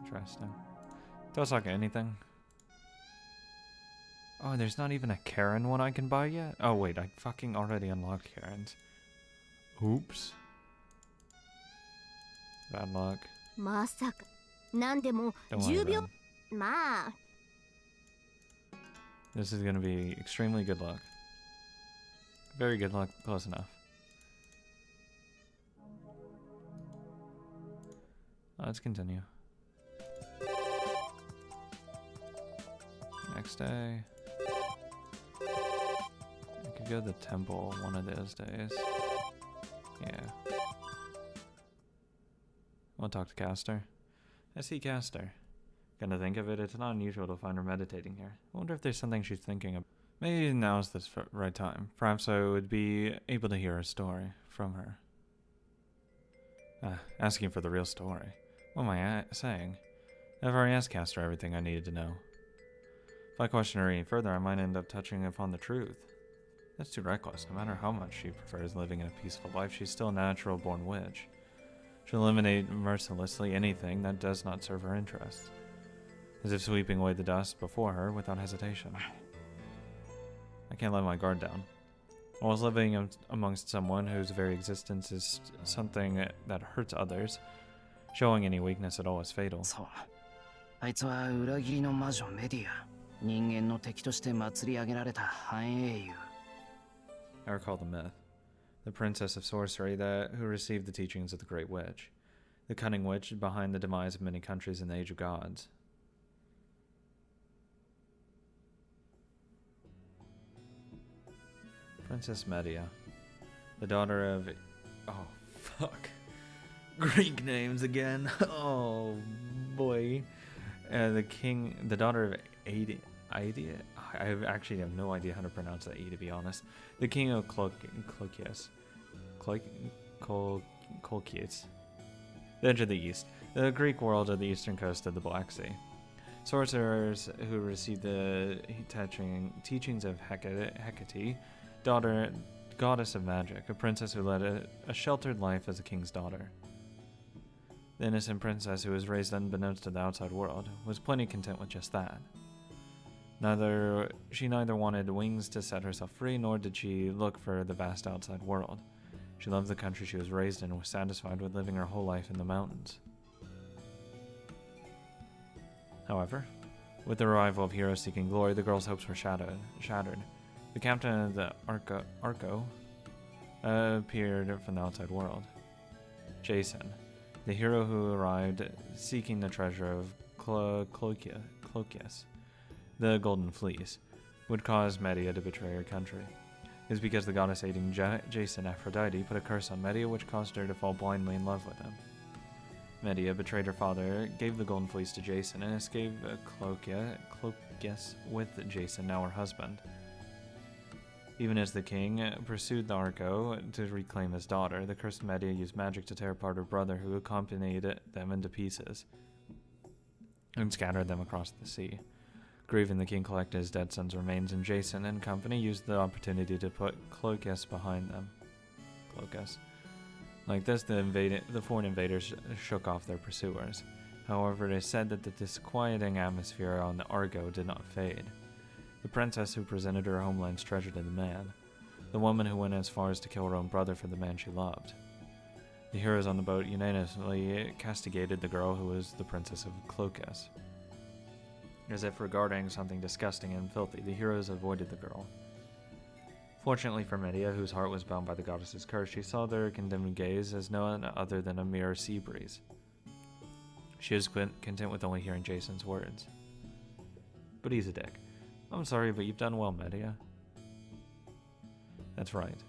Interesting. Don't suck at anything. Oh, there's not even a Karen one I can buy yet? Oh wait, I fucking already unlocked Karens. Oops. Bad luck. Don't worry then. This is gonna be extremely good luck. Very good luck, close enough. Let's continue. Next day. I could go to the temple one of those days. Yeah. I'll talk to Castor. I see Castor. Gonna think of it, it's not unusual to find her meditating here. I wonder if there's something she's thinking of. Maybe now's the right time. Perhaps I would be able to hear a story from her. Asking for the real story. What am I saying? I've already asked Castor everything I needed to know. If I question her any further, I might end up touching upon the truth. That's too reckless. No matter how much she prefers living in a peaceful life, she's still a natural-born witch. She'll eliminate mercilessly anything that does not serve her interests, as if sweeping away the dust before her without hesitation. I can't let my guard down. I was living amongst someone whose very existence is something that hurts others. Showing any weakness at all is fatal. I recall the myth. The princess of sorcery who received the teachings of the Great Witch. The cunning witch behind the demise of many countries in the Age of Gods. Princess Medea. The daughter of... Oh, fuck. Greek names again. Oh, boy. The daughter of Adia. I actually have no idea how to pronounce that E, to be honest. The king of Colchias. Colchias. The edge of the east. The Greek world of the eastern coast of the Black Sea. Sorcerers who received the teachings of Hecate, goddess of magic, a princess who led a sheltered life as a king's daughter. The innocent princess who was raised unbeknownst to the outside world was plenty content with just that. She neither wanted wings to set herself free, nor did she look for the vast outside world. She loved the country she was raised in and was satisfied with living her whole life in the mountains. However, with the arrival of heroes seeking glory, the girl's hopes were shattered. The captain of the Arco appeared from the outside world. Jason, the hero who arrived seeking the treasure of Colchias, the Golden Fleece, would cause Medea to betray her country. It was because the goddess aiding Jason, Aphrodite, put a curse on Medea which caused her to fall blindly in love with him. Medea betrayed her father, gave the Golden Fleece to Jason, and escaped Colchias with Jason, now her husband. Even as the king pursued the Arco to reclaim his daughter, the cursed Medea used magic to tear apart her brother, who accompanied them into pieces and scattered them across the sea. Grieving, the king collected his dead son's remains, and Jason and company used the opportunity to put Colchias behind them. Like this, the foreign invaders shook off their pursuers. However, it is said that the disquieting atmosphere on the Argo did not fade. The princess who presented her homeland's treasure to the man. The woman who went as far as to kill her own brother for the man she loved. The heroes on the boat unanimously castigated the girl who was the princess of Colchias. As if regarding something disgusting and filthy, the heroes avoided the girl. Fortunately for Medea, whose heart was bound by the goddess's curse, she saw their condemned gaze as no other than a mere sea breeze. She was content with only hearing Jason's words. But he's a dick. I'm sorry, but you've done well, Medea. That's right.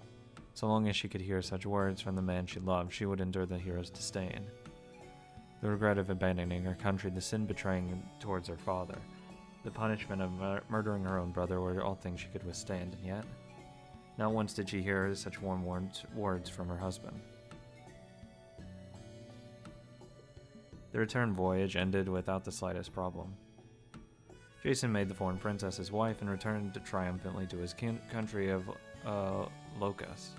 So long as she could hear such words from the man she loved, she would endure the hero's disdain. The regret of abandoning her country, the sin betraying towards her father, the punishment of murdering her own brother were all things she could withstand, and yet, not once did she hear such warm words from her husband. The return voyage ended without the slightest problem. Jason made the foreign princess his wife and returned triumphantly to his country of Locus,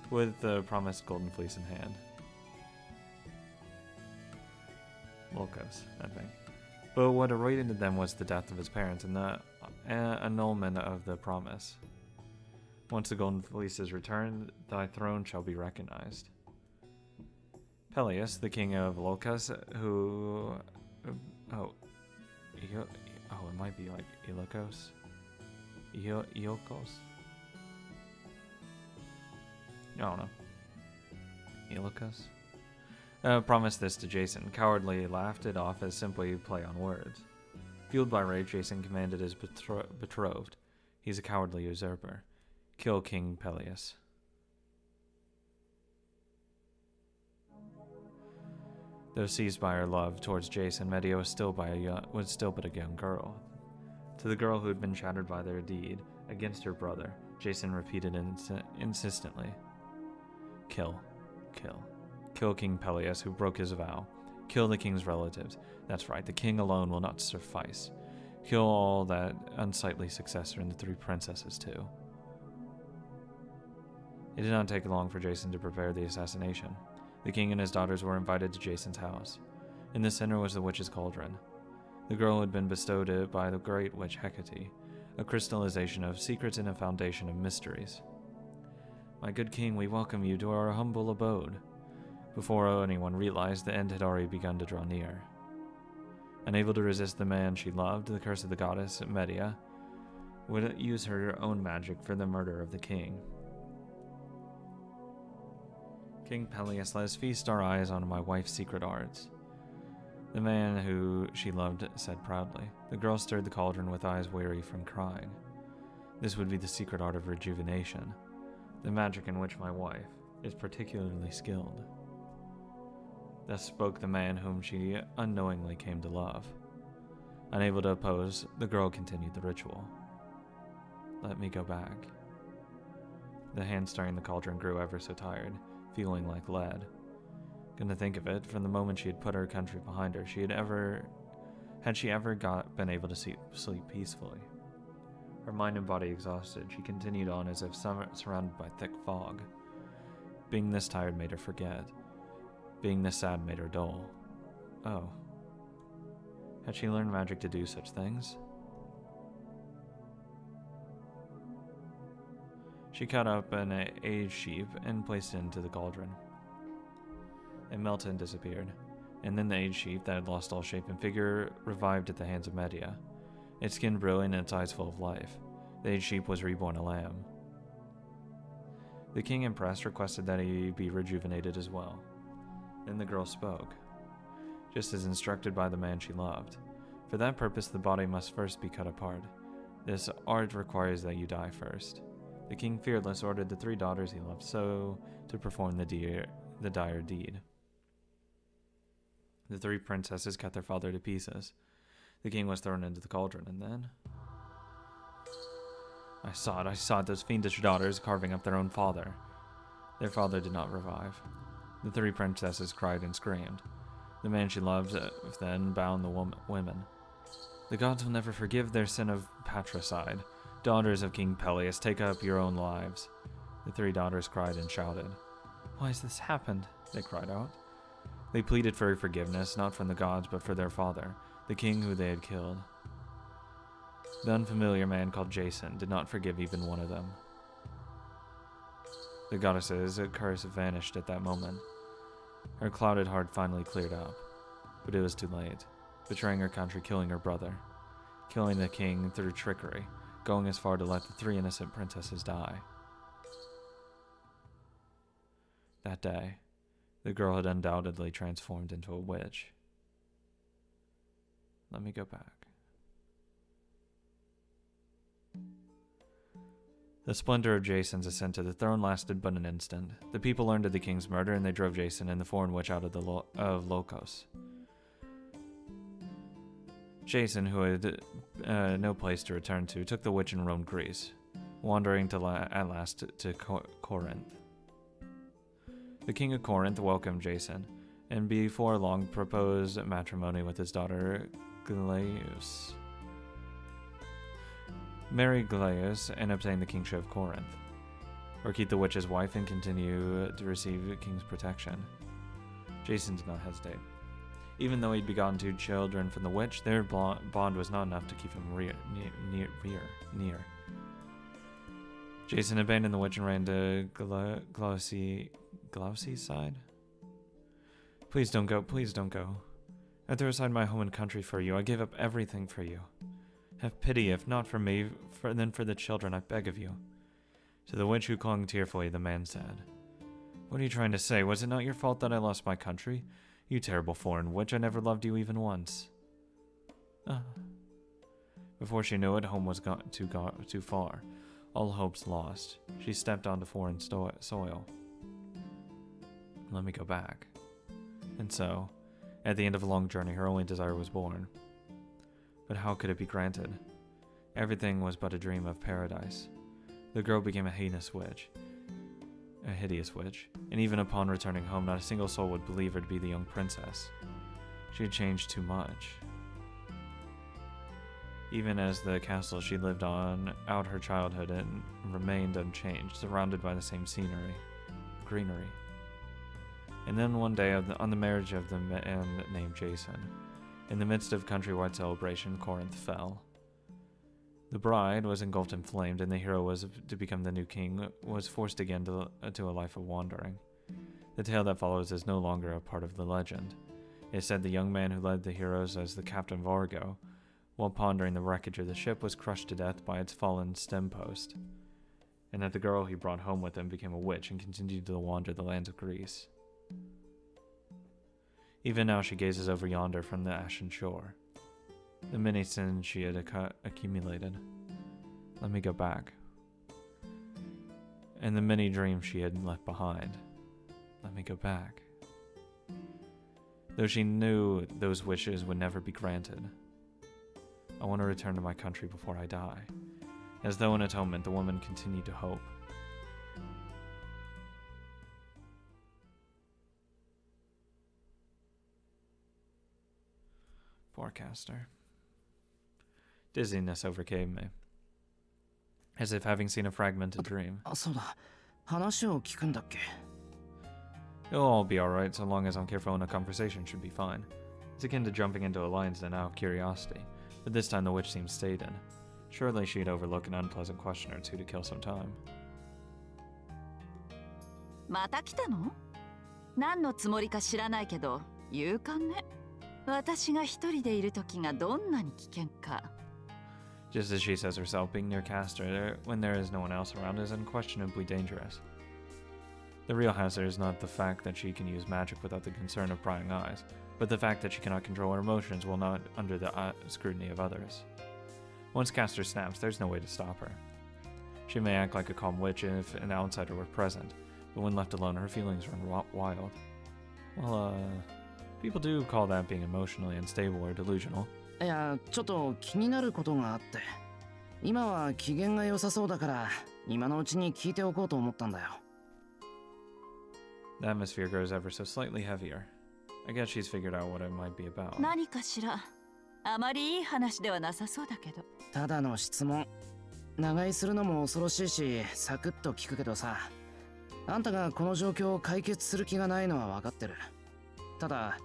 with the promised golden fleece in hand. Locos, I think. But what awaited them was the death of his parents and the annulment of the promise. Once the golden fleece is returned, thy throne shall be recognized. Peleus, the king of Locos, who... it might be like Ilocos? Iolcos? I don't know. Ilocos? Promised this to Jason. Cowardly laughed it off as simply play on words. Fueled by rage, Jason commanded his betrothed. He's a cowardly usurper. Kill King Peleus. Though seized by her love towards Jason, Medea was still but a young girl. To the girl who had been shattered by their deed against her brother, Jason repeated insistently, "Kill, kill. Kill King Peleus, who broke his vow. Kill the king's relatives. That's right, the king alone will not suffice. Kill all that unsightly successor and the 3 princesses too." It did not take long for Jason to prepare the assassination. The king and his daughters were invited to Jason's house. In the center was the witch's cauldron. The girl had been bestowed by the great witch Hecate, a crystallization of secrets and a foundation of mysteries. "My good king, we welcome you to our humble abode." Before anyone realized, the end had already begun to draw near. Unable to resist the man she loved, the curse of the goddess, Medea, would use her own magic for the murder of the king. King Peleus, let us feast our eyes on my wife's secret arts, the man who she loved said proudly. The girl stirred the cauldron with eyes weary from crying. This would be the secret art of rejuvenation, the magic in which my wife is particularly skilled. Thus spoke the man whom she unknowingly came to love. Unable to oppose, the girl continued the ritual. "Let me go back." The hand stirring the cauldron grew ever so tired, feeling like lead. Come to think of it, from the moment she had put her country behind her, had she ever been able to sleep peacefully? Her mind and body exhausted, she continued on as if surrounded by thick fog. Being this tired made her forget. Being this sad made her dull. Oh. Had she learned magic to do such things? She cut up an aged sheep and placed it into the cauldron. It melted and disappeared, and then the aged sheep that had lost all shape and figure revived at the hands of Medea, its skin brilliant and its eyes full of life. The aged sheep was reborn a lamb. The king, impressed, requested that he be rejuvenated as well. Then the girl spoke, just as instructed by the man she loved. For that purpose, the body must first be cut apart. This art requires that you die first. The king, fearless, ordered the 3 daughters he loved so to perform the dire deed. The 3 princesses cut their father to pieces. The king was thrown into the cauldron, and then... I saw it, those fiendish daughters carving up their own father. Their father did not revive. The 3 princesses cried and screamed. The man she loved then bound the women. The gods will never forgive their sin of patricide. Daughters of King Peleus, take up your own lives. The 3 daughters cried and shouted. Why has this happened? They cried out. They pleaded for forgiveness, not from the gods, but for their father, the king who they had killed. The unfamiliar man called Jason did not forgive even one of them. The goddess's curse vanished at that moment. Her clouded heart finally cleared up, but it was too late. Betraying her country, killing her brother, killing the king through trickery, going as far to let the 3 innocent princesses die. That day, the girl had undoubtedly transformed into a witch. Let me go back. The splendor of Jason's ascent to the throne lasted but an instant. The people learned of the king's murder, and they drove Jason and the foreign witch out of Locos. Jason, who had no place to return to, took the witch and roamed Greece, wandering at last to Corinth. The king of Corinth welcomed Jason, and before long proposed matrimony with his daughter Glaucus. Marry Glaucus and obtain the kingship of Corinth, or keep the witch's wife and continue to receive the king's protection. Jason did not hesitate. Even though he'd begotten 2 children from the witch, their bond was not enough to keep him near. Jason abandoned the witch and ran to Glousy's side. Please don't go, please don't go. I threw aside my home and country for you. I gave up everything for you. Have pity, if not for me, then for the children, I beg of you. To the witch who clung tearfully, the man said, What are you trying to say? Was it not your fault that I lost my country? You terrible foreign witch, I never loved you even once. Before she knew it, home was gone too far. All hopes lost. She stepped onto foreign soil. Let me go back. And so, at the end of a long journey, her only desire was born. But how could it be granted? Everything was but a dream of paradise. The girl became a hideous witch, and even upon returning home, not a single soul would believe her to be the young princess. She had changed too much. Even as the castle she lived out her childhood and remained unchanged, surrounded by the same greenery. And then one day, on the marriage of the man named Jason, in the midst of countrywide celebration, Corinth fell. The bride was engulfed in flames, and the hero was to become the new king, was forced again to a life of wandering. The tale that follows is no longer a part of the legend. It is said the young man who led the heroes as the captain of Argo, while pondering the wreckage of the ship, was crushed to death by its fallen stem post, and that the girl he brought home with him became a witch and continued to wander the lands of Greece. Even now she gazes over yonder from the ashen shore. The many sins she had accumulated. Let me go back. And the many dreams she had left behind. Let me go back. Though she knew those wishes would never be granted. I want to return to my country before I die. As though in atonement, the woman continued to hope. Forecaster. Dizziness overcame me, as if having seen a fragmented dream. そうだ。話を聞くんだっけ? It'll all be alright so long as I'm careful and a conversation should be fine. It's akin to jumping into a lion's den out of curiosity, but this time the witch seemed stayed in. Surely she'd overlook an unpleasant question or two to kill some time. また来たの? 何のつもりか知らないけど、勇敢ね。私が一人でいる時がどんなに危険か。Just as she says herself, being near Castor when there is no one else around is unquestionably dangerous. The real hazard is not the fact that she can use magic without the concern of prying eyes, but the fact that she cannot control her emotions while not under the scrutiny of others. Once Castor snaps, there's no way to stop her. She may act like a calm witch if an outsider were present, but when left alone, her feelings run wild. Well, people do call that being emotionally unstable or delusional. いや、ちょっと気になることがあって。今は機嫌が良さそうだから、今のうちに聞いておこうと思ったんだよ。The atmosphere grows ever so slightly heavier. I guess she's figured out what it might be about. 何かしら。あまりいい話ではなさそうだけど。ただの質問。長居するのも恐ろしいし、サクッと聞くけどさ。あんたがこの状況を解決する気がないのは分かってる。ただ、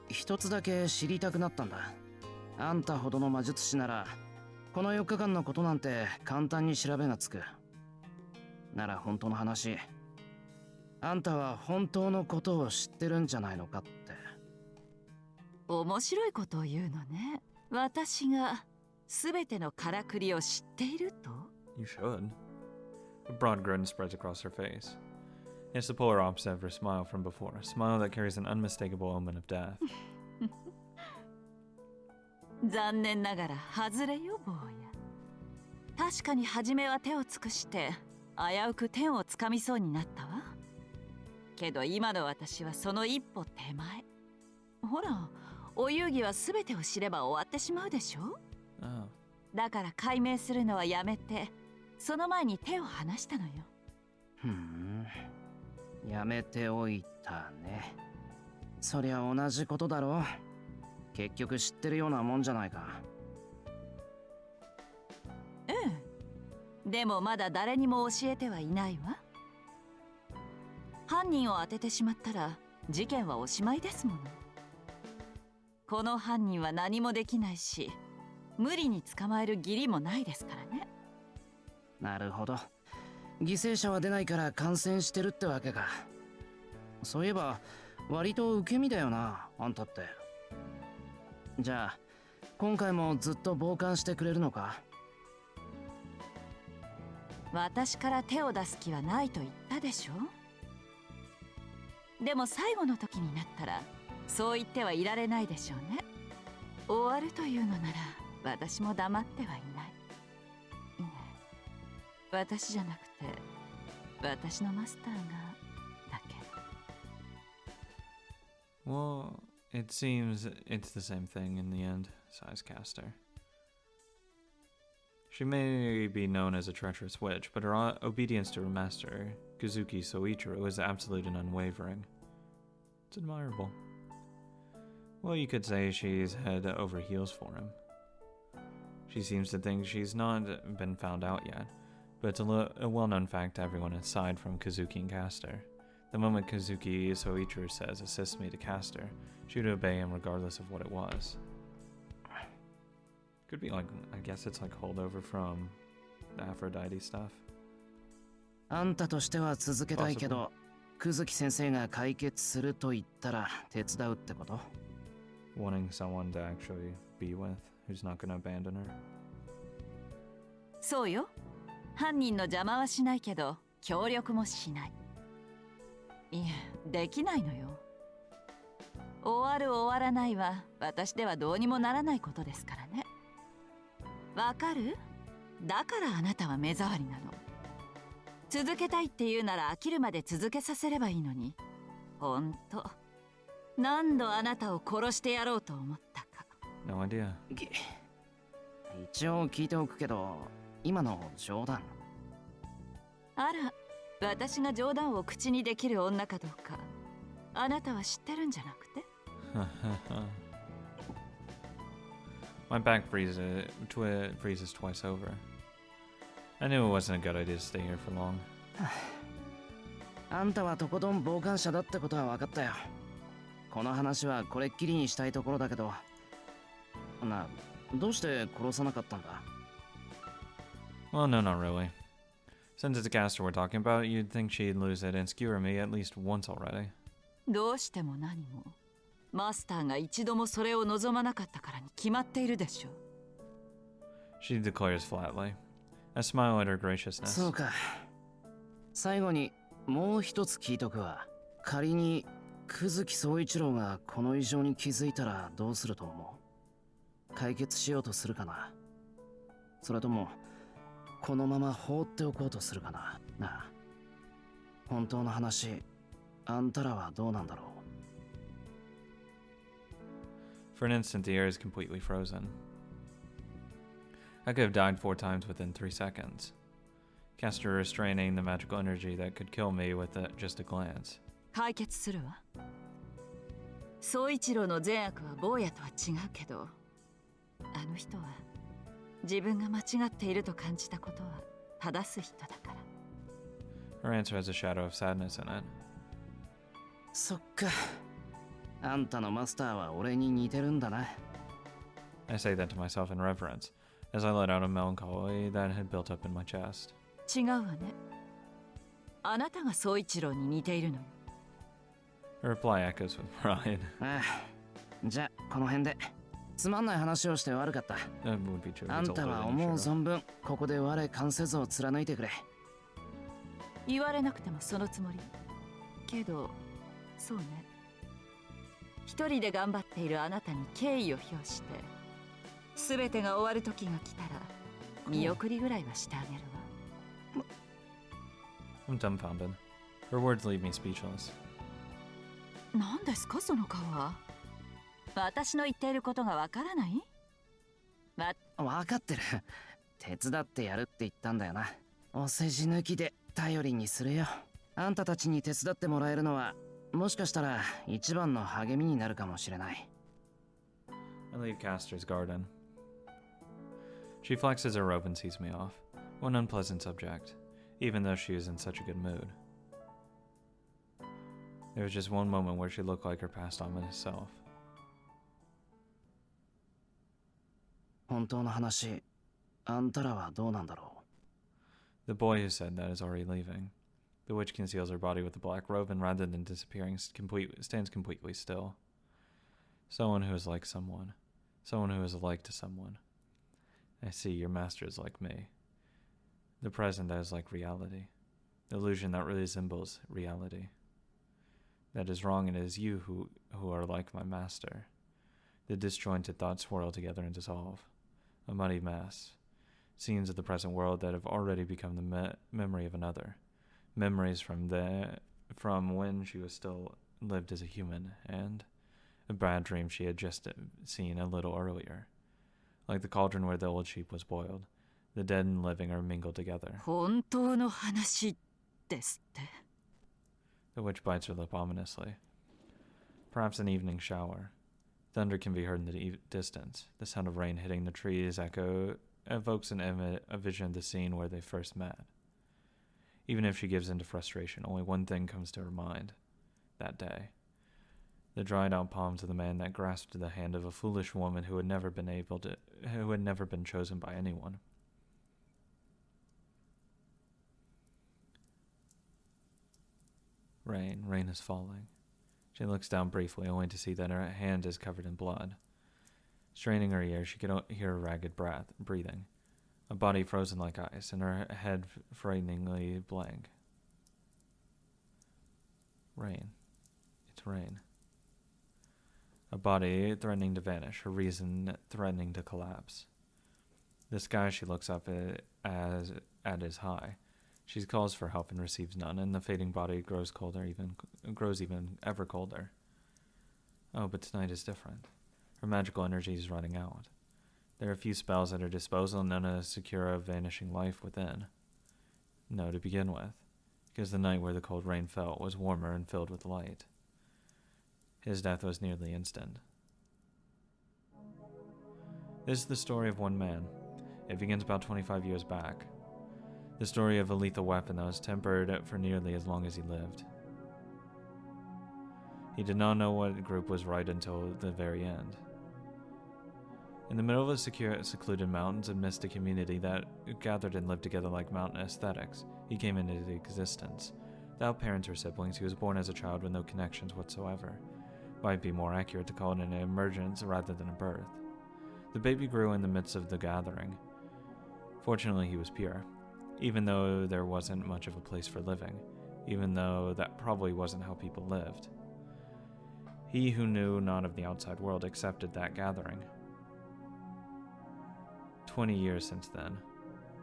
一つだけ知りたくなったんだ。あんたほどの魔術師なら、この4日間のことなんて簡単に調べがつく。なら本当の話、あんたは本当のことを知ってるんじゃないのかって。面白いことを言うのね。私が全てのからくりを知っていると? You should. A broad grin spreads across her face. It's the polar opposite of her smile from before, a smile that carries an unmistakable omen of death. 残念ながら外れよ坊や。確かに初めは手を尽くして危うく天をつかみそうになったわ。けど今の私はその一歩手前。ほら、お遊戯は全てを知れば終わってしまうでしょ。だから解明するのはやめて、その前に手を離したのよ。やめておいたね。そりゃ同じことだろう。結局知ってるようなもんじゃないか。ええ。でもまだ誰にも教えてはいないわ。犯人を当ててしまったら事件はおしまいですもの。この犯人は何もできないし、無理に捕まえる義理もないですからね。なるほど。犠牲者は出ないから感染してるってわけか。そういえば割と受け身だよな、あんたって。じゃあ今回もずっと傍観してくれるのか？私から手を出す気はないと言ったでしょ。でも最後の時になったらそう言ってはいられないでしょうね。終わるというのなら私も黙ってはいない。いえ、私じゃなくて私のマスターがだけ。Well, it seems it's the same thing in the end, sighs Castor. She may be known as a treacherous witch, but her obedience to her master, Kazuki Soichiro, is absolute and unwavering. It's admirable. Well, you could say she's head over heels for him. She seems to think she's not been found out yet, but it's a well-known fact to everyone aside from Kazuki and Castor. The moment Kazuki Soichiro says, "Assist me" to Castor, she would obey him regardless of what it was. Could be like, I guess it's like holdover from the Aphrodite stuff. あんたとしては続けたいけど、久月先生が解決すると言ったら手伝うってこと？ Wanting someone to actually be with, who's not going to abandon her. そうよ。犯人の邪魔はしないけど協力もしない。いえ、できないのよ。終わる終わらないは私ではどうにもならないことですからね。わかる？だからあなたは目障りなの。続けたいって言うなら飽きるまで続けさせればいいのに。ほんと、何度あなたを殺してやろうと思ったか。No idea. 一応聞いておくけど、今の冗談？あら、私が冗談を口にできる女かどうか、あなたは知ってるんじゃなくて？My back freezes twice over. I knew it wasn't a good idea to stay here for long. あんたはとことん傍観者だってことは分かったよ。この話はこれっきりにしたいところだけど、どうして殺さなかったんだ？ Well, no, not really. Since it's a caster we're talking about, you'd think she'd lose it and skewer me at least once already. どうしても何も。マスターが一度もそれを望まなかったからに決まっているでしょ。She declares flatly. I smile at her graciousness. そうか。最後にもう一つ聞いとくわ。仮に久月総一郎がこの異常に気づいたらどうすると思う？解決しようとするかな？それともこのまま放っておこうとするかな？なあ、本当の話、あんたらはどうなんだろう？ For an instant, the air is completely frozen. I could have died 4 times within 3 seconds. Caster restraining the magical energy that could kill me with just a glance. 解決するわ。総一郎の善悪は坊やとは違うけど、あの人は自分が間違っていると感じたことは正す人だから。Her answer has a shadow of sadness in it. そっか。あんたのマスターは俺に似てるんだな。I say that to myself in reverence, as I let out a melancholy that had built up in my chest. 違うわね。あなたが総一郎に似ているのよ。Her reply echoes with pride. ああ、じゃあこの辺で。つまんない話をして悪かった。That would be true. あんたは思う存分ここで我関せずを貫いてくれ。言われなくてもそのつもり。けど、そうね。一人で頑張っているあなたに敬意を表して、すべてが終わる時が来たら見送りぐらいはしてあげるわ。I'm dumbfounded. Her words leave me speechless. 何ですかその顔は？私の言っていることがわからない？わかってる。手伝ってやるって言ったんだよな。お世辞抜きで頼りにするよ。あんたたちに手伝ってもらえるのはもしかしたら一番の励みになるかもしれない。I leave Castor's garden. She flexes her robe and sees me off. One unpleasant subject, even though she is in such a good mood. There was just one moment where she looked like her past ominous self. 本当の話、あんたらはどうなんだろ The boy who said that is already leaving. The witch conceals her body with a black robe and rather than disappearing, stands completely still. Someone who is like someone. Someone who is alike to someone. I see, your master is like me. The present that is like reality. The illusion that resembles reality. That is wrong, and it is you who are like my master. The disjointed thoughts swirl together and dissolve. A muddy mass. Scenes of the present world that have already become the memory of another. Memories from when she was still lived as a human, and a bad dream she had just seen a little earlier. Like the cauldron where the old sheep was boiled. The dead and living are mingled together. 本当の話ですって。 The witch bites her lip ominously. Perhaps an evening shower. Thunder can be heard in the distance. The sound of rain hitting the trees evokes a vision of the scene where they first met. Even if she gives in to frustration, only one thing comes to her mind. That day. The dried out palms of the man that grasped the hand of a foolish woman who had never been chosen by anyone. Rain is falling. She looks down briefly, only to see that her hand is covered in blood. Straining her ear, she could hear a ragged breathing, a body frozen like ice, and her head frighteningly blank. Rain. It's rain. A body threatening to vanish, her reason threatening to collapse. The sky she looks up at is high. She calls for help and receives none, and the fading body grows even ever colder. Oh, but tonight is different. Her magical energy is running out. There are a few spells at her disposal, and none to secure a vanishing life within. No, to begin with, because the night where the cold rain fell was warmer and filled with light. His death was nearly instant. This is the story of one man. It begins about 25 years back. The story of a lethal weapon that was tempered for nearly as long as he lived. He did not know what group was right until the very end. In the middle of a secluded mountains amidst a community that gathered and lived together like mountain aesthetics, he came into existence. Without parents or siblings, he was born as a child with no connections whatsoever. Might be more accurate to call it an emergence rather than a birth. The baby grew in the midst of the gathering. Fortunately, he was pure. Even though there wasn't much of a place for living, even though that probably wasn't how people lived. He who knew not of the outside world accepted that gathering. 20 years since then,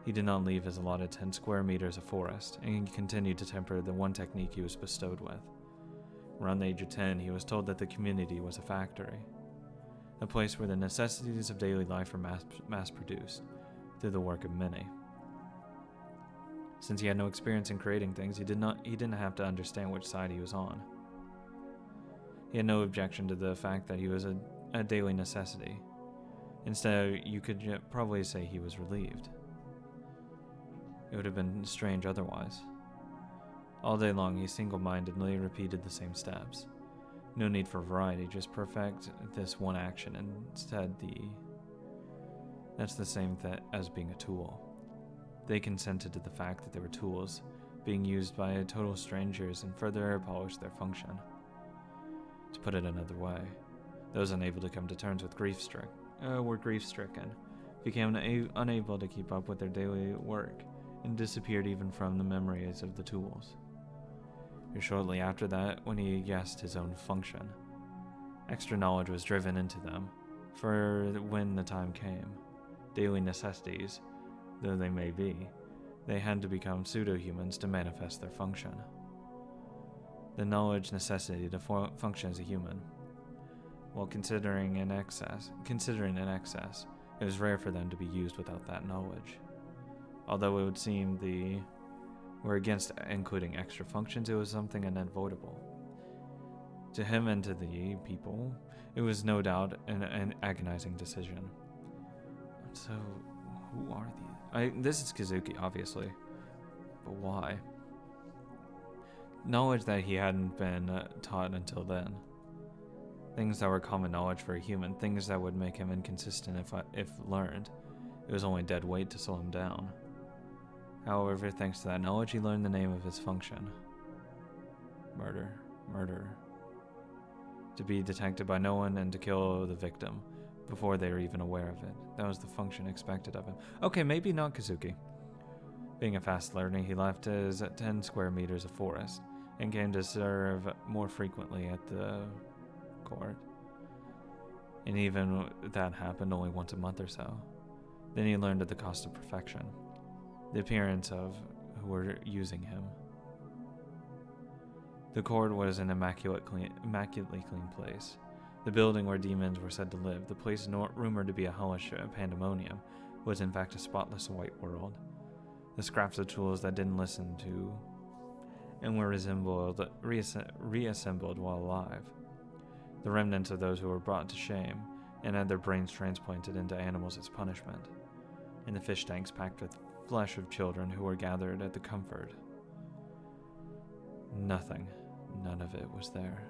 he did not leave his allotted 10 square meters of forest, and he continued to temper the one technique he was bestowed with. Around the age of 10, he was told that the community was a factory, a place where the necessities of daily life are mass-produced through the work of many. Since he had no experience in creating things, he didn't have to understand which side he was on. He had no objection to the fact that he was a daily necessity. Instead, you could probably say he was relieved. It would have been strange otherwise. All day long, he single-mindedly repeated the same steps. No need for variety, just perfect this one action, and instead that's the same as being a tool. They consented to the fact that they were tools, being used by total strangers, and further polished their function. To put it another way, those unable to come to terms with were grief-stricken, became unable to keep up with their daily work, and disappeared even from the memories of the tools. Or shortly after that, when he guessed his own function, extra knowledge was driven into them, for when the time came, daily necessities, though they may be, they had to become pseudo-humans to manifest their function. The knowledge necessity to function as a human. While considering in excess, it was rare for them to be used without that knowledge. Although it would seem they were against including extra functions, it was something unavoidable. To him and to the people, it was no doubt an agonizing decision. So, who are these? This is Kazuki, obviously. But why? Knowledge that he hadn't been taught until then. Things that were common knowledge for a human, things that would make him inconsistent if learned. It was only dead weight to slow him down. However, thanks to that knowledge, he learned the name of his function. Murder. To be detected by no one and to kill the victim before they were even aware of it. That was the function expected of him. Okay, maybe not Kazuki. Being a fast learner, he left his 10 square meters of forest and came to serve more frequently at the court. And even that happened only once a month or so. Then he learned at the cost of perfection. The appearance of who were using him. The court was an immaculately clean place. The building where demons were said to live, the place rumored to be a hellish pandemonium, was in fact a spotless white world. The scraps of tools that didn't listen to and were reassembled while alive. The remnants of those who were brought to shame and had their brains transplanted into animals as punishment. And the fish tanks packed with flesh of children who were gathered at the comfort. None of it was there.